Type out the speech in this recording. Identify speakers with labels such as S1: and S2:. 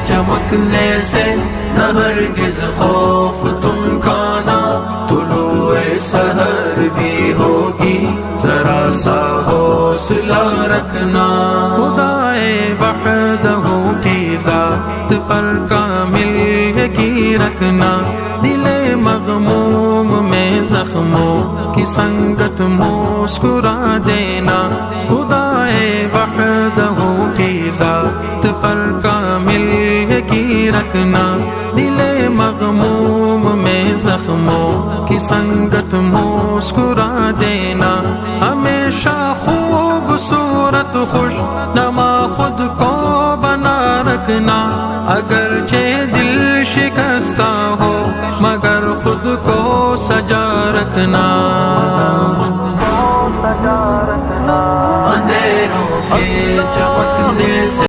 S1: چمکنے سے نہ ہرگز خوف تم کھانا، طلوع سحر بھی ہوگی ذرا سا حوصلہ رکھنا، خدائے وحدہ کی ذات پر کامل یقین رکھنا، دل مغموم میں زخموں کی سنگت مسکرا دینا، خدائے وحدہ کی ذات پر کامل یقین رکھنا، دل مغموم میں زخموں کی سنگت مسکرا دینا، ہمیشہ خوبصورت خوش نما خود کو بنا رکھنا، اگرچہ دل شکستہ ہو مگر خود کو سجا رکھنا، اندھیروں کے چمکنے سے